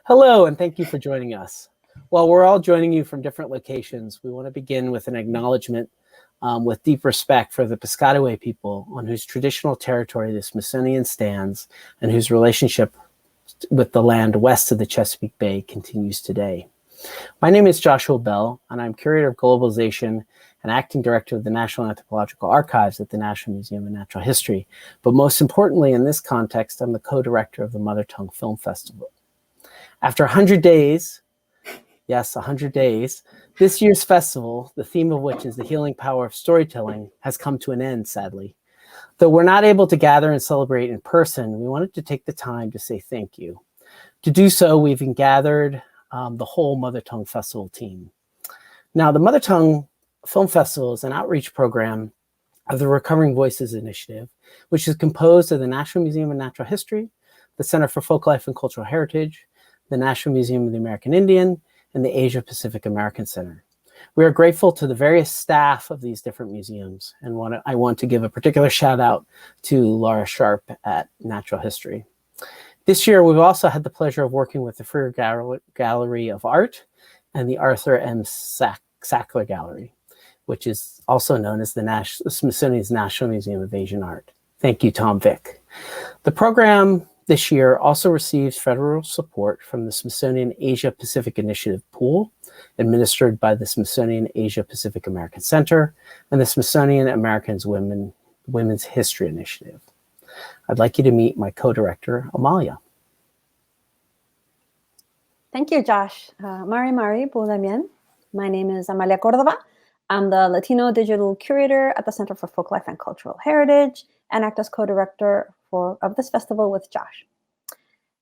Hello, and thank you for joining us. While we're all joining you from different locations, we want to begin with an acknowledgement with deep respect for the Piscataway people on whose traditional territory the Smithsonian stands and whose relationship with the land west of the Chesapeake Bay continues today. My name is Joshua Bell, and I'm Curator of Globalization and Acting Director of the National Anthropological Archives at the National Museum of Natural History. But most importantly, in this context, I'm the co-director of the Mother Tongue Film Festival. After 100 days, yes, 100 days, this year's festival, the theme of which is the healing power of storytelling, has come to an end, sadly. Though we're not able to gather and celebrate in person, we wanted to take the time to say thank you. To do so, we've gathered the whole Mother Tongue Festival team. Now, the Mother Tongue Film Festival is an outreach program of the Recovering Voices Initiative, which is composed of the National Museum of Natural History, the Center for Folklife and Cultural Heritage, the National Museum of the American Indian, and the Asia Pacific American Center. We are grateful to the various staff of these different museums, and I want to give a particular shout out to Laura Sharp at Natural History. This year, we've also had the pleasure of working with the Freer Gallery of Art and the Arthur M. Sackler Gallery, which is also known as the Smithsonian's National Museum of Asian Art. Thank you, Tom Vick. The program this year also receives federal support from the Smithsonian Asia Pacific Initiative Pool, administered by the Smithsonian Asia Pacific American Center and the Smithsonian Americans Women's History Initiative. I'd like you to meet my co-director, Amalia. Thank you, Josh. Mari Bulamian. My name is Amalia Cordova. I'm the Latino Digital Curator at the Center for Folklife and Cultural Heritage and act as co-director of this festival with Josh.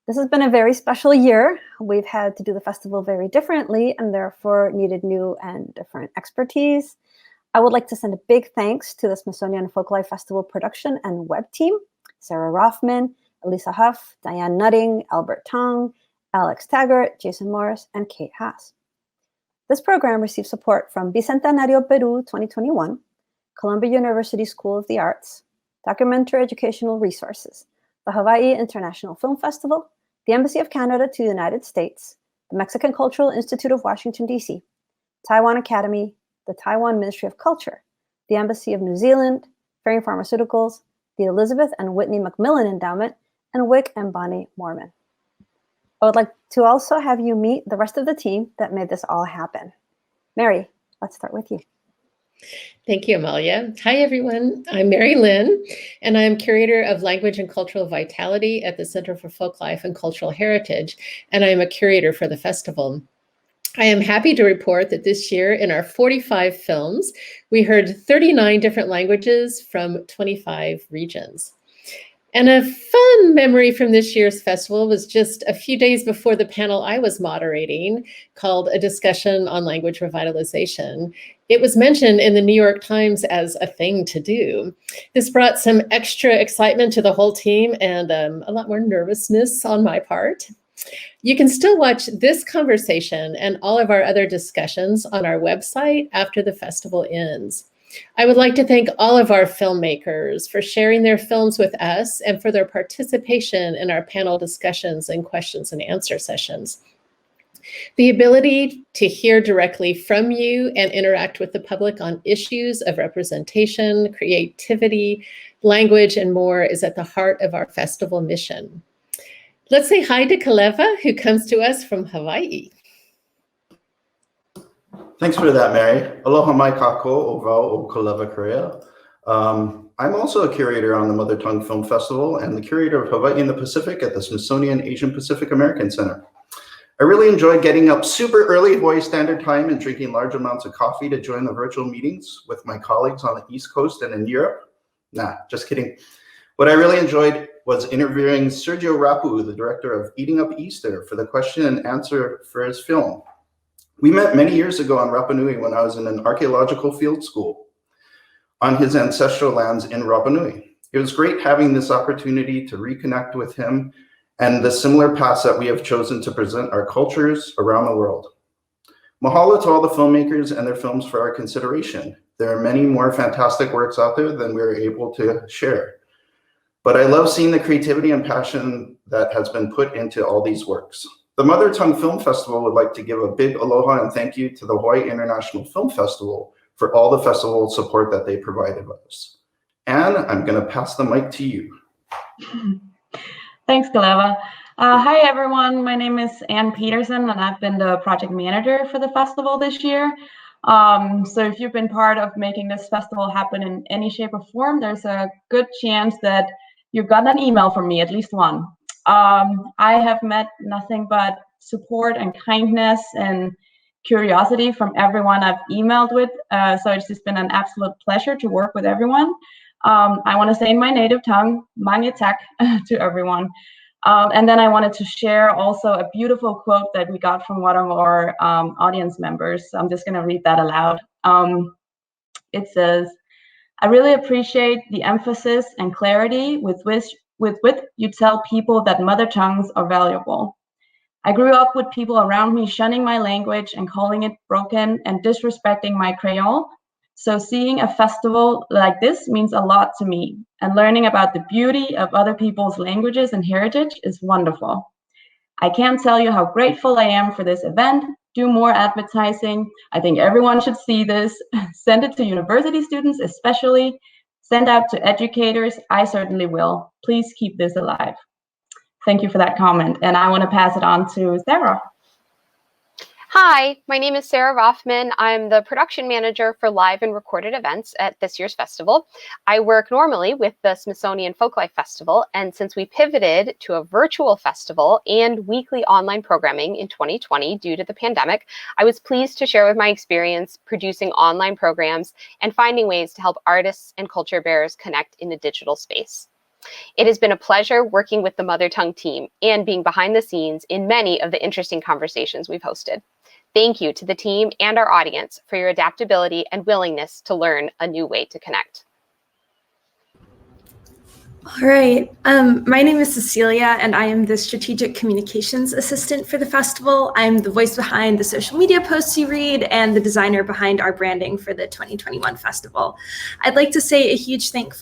This has been a very special year. We've had to do the festival very differently and therefore needed new and different expertise. I would like to send a big thanks to the Smithsonian Folklife Festival production and web team, Sarah Rothman, Elisa Huff, Diane Nutting, Albert Tong, Alex Taggart, Jason Morris, and Kate Haas. This program received support from Bicentenario Peru 2021, Columbia University School of the Arts, Documentary Educational Resources, the Hawaii International Film Festival, the Embassy of Canada to the United States, the Mexican Cultural Institute of Washington, D.C., Taiwan Academy, the Taiwan Ministry of Culture, the Embassy of New Zealand, Ferring Pharmaceuticals, the Elizabeth and Whitney Macmillan Endowment, and Wick and Bonnie Mormon. I would like to also have you meet the rest of the team that made this all happen. Mary, let's start with you. Thank you, Amalia. Hi, everyone. I'm Mary Lynn, and I'm Curator of Language and Cultural Vitality at the Center for Folklife and Cultural Heritage, and I'm a curator for the festival. I am happy to report that this year, in our 45 films, we heard 39 different languages from 25 regions. And a fun memory from this year's festival was just a few days before the panel I was moderating, called A Discussion on Language Revitalization. It was mentioned in the New York Times as a thing to do. This brought some extra excitement to the whole team and a lot more nervousness on my part. You can still watch this conversation and all of our other discussions on our website after the festival ends. I would like to thank all of our filmmakers for sharing their films with us and for their participation in our panel discussions and questions and answer sessions. The ability to hear directly from you and interact with the public on issues of representation, creativity, language, and more is at the heart of our festival mission. Let's say hi to Kaleva, who comes to us from Hawaii. Thanks for that, Mary. Aloha mai kako o wau o Kaleva, Korea. I'm also a curator on the Mother Tongue Film Festival and the curator of Hawaii and the Pacific at the Smithsonian Asian Pacific American Center. I really enjoyed getting up super early Hawaii Standard Time and drinking large amounts of coffee to join the virtual meetings with my colleagues on the East Coast and in Europe. Nah, just kidding. What I really enjoyed was interviewing Sergio Rapu, the director of Eating Up Easter, for the question and answer for his film. We met many years ago on Rapa Nui when I was in an archaeological field school on his ancestral lands in Rapa Nui. It was great having this opportunity to reconnect with him and the similar paths that we have chosen to present our cultures around the world. Mahalo to all the filmmakers and their films for our consideration. There are many more fantastic works out there than we're able to share. But I love seeing the creativity and passion that has been put into all these works. The Mother Tongue Film Festival would like to give a big aloha and thank you to the Hawaii International Film Festival for all the festival support that they provided us. Anne, I'm going to pass the mic to you. Thanks, Kaleva. Hi, everyone. My name is Anne Peterson, and I've been the project manager for the festival this year. So if you've been part of making this festival happen in any shape or form, there's a good chance that you've gotten an email from me, at least one. I have met nothing but support and kindness and curiosity from everyone I've emailed with. So it's just been an absolute pleasure to work with everyone. I want to say in my native tongue, Mangetak, to everyone. And then I wanted to share also a beautiful quote that we got from one of our audience members. I'm just going to read that aloud. It says, "I really appreciate the emphasis and clarity with which you tell people that mother tongues are valuable. I grew up with people around me shunning my language and calling it broken and disrespecting my Creole. So seeing a festival like this means a lot to me, and learning about the beauty of other people's languages and heritage is wonderful. I can't tell you how grateful I am for this event. Do more advertising. I think everyone should see this. Send it to university students especially. Send out to educators. I certainly will. Please keep this alive." Thank you for that comment. And I want to pass it on to Sarah. Hi, my name is Sarah Rothman. I'm the production manager for live and recorded events at this year's festival. I work normally with the Smithsonian Folklife Festival, and since we pivoted to a virtual festival and weekly online programming in 2020 due to the pandemic, I was pleased to share with my experience producing online programs and finding ways to help artists and culture bearers connect in a digital space. It has been a pleasure working with the Mother Tongue team and being behind the scenes in many of the interesting conversations we've hosted. Thank you to the team and our audience for your adaptability and willingness to learn a new way to connect. All right. My name is Cecilia, and I am the Strategic Communications Assistant for the festival. I'm the voice behind the social media posts you read and the designer behind our branding for the 2021 festival. I'd like to say a huge thank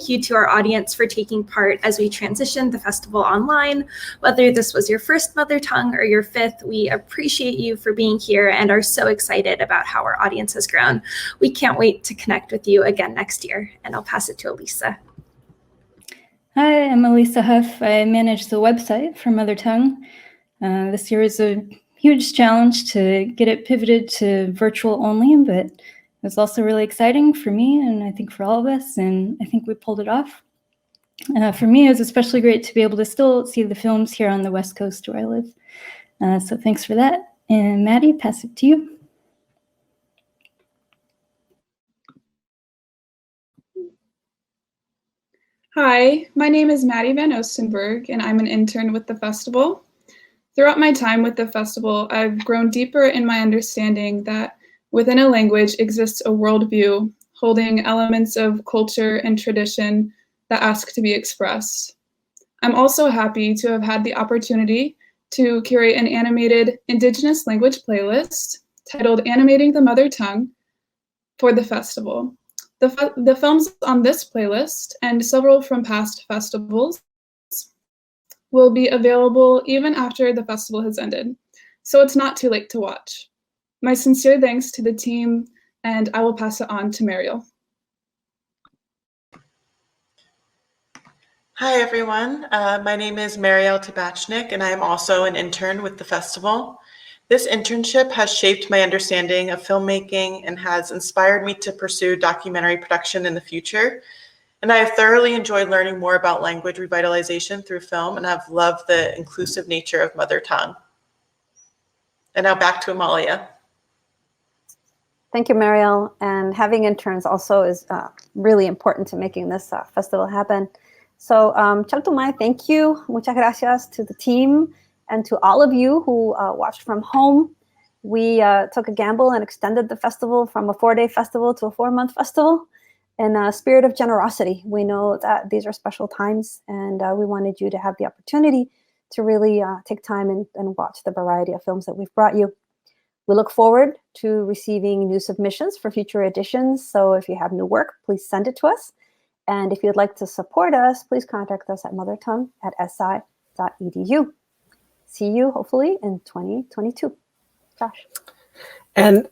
you to our audience for taking part as we transitioned the festival online. Whether this was your first mother tongue or your fifth, we appreciate you for being here and are so excited about how our audience has grown. We can't wait to connect with you again next year, and I'll pass it to Elisa. Hi, I'm Elisa Huff. I manage the website for Mother Tongue. This year is a huge challenge to get it pivoted to virtual only, but it was also really exciting for me and I think for all of us, and I think we pulled it off. For me, it was especially great to be able to still see the films here on the West Coast where I live. So thanks for that. And Maddie, pass it to you. Hi, my name is Maddie Van Ostenburg, and I'm an intern with the festival. Throughout my time with the festival, I've grown deeper in my understanding that within a language exists a worldview holding elements of culture and tradition that ask to be expressed. I'm also happy to have had the opportunity to curate an animated Indigenous language playlist titled Animating the Mother Tongue for the festival. The films on this playlist and several from past festivals will be available even after the festival has ended, so it's not too late to watch. My sincere thanks to the team, and I will pass it on to Mariel. Hi, everyone. My name is Mariel Tabachnik, and I am also an intern with the festival. This internship has shaped my understanding of filmmaking and has inspired me to pursue documentary production in the future. And I have thoroughly enjoyed learning more about language revitalization through film, and I've loved the inclusive nature of Mother Tongue. And now back to Amalia. Thank you, Mariel. And having interns also is really important to making this festival happen. So Chaltumay, thank you. Muchas gracias to the team and to all of you who watched from home. We took a gamble and extended the festival from a 4-day festival to a 4-month festival in a spirit of generosity. We know that these are special times, and we wanted you to have the opportunity to really take time and watch the variety of films that we've brought you. We look forward to receiving new submissions for future editions. So if you have new work, please send it to us. And if you'd like to support us, please contact us at mothertongue@si.edu. see you hopefully in 2022. Josh. And,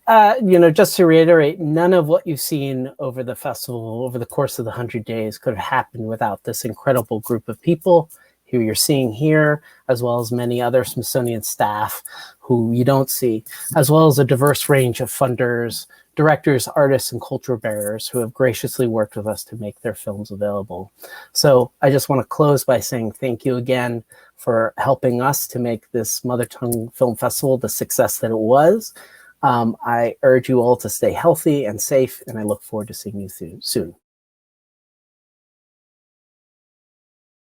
just to reiterate, none of what you've seen over the festival, over the course of the 100 days could have happened without this incredible group of people who you're seeing here, as well as many other Smithsonian staff who you don't see, as well as a diverse range of funders, directors, artists, and culture bearers who have graciously worked with us to make their films available. So I just want to close by saying thank you again for helping us to make this Mother Tongue Film Festival the success that it was. I urge you all to stay healthy and safe, and I look forward to seeing you soon.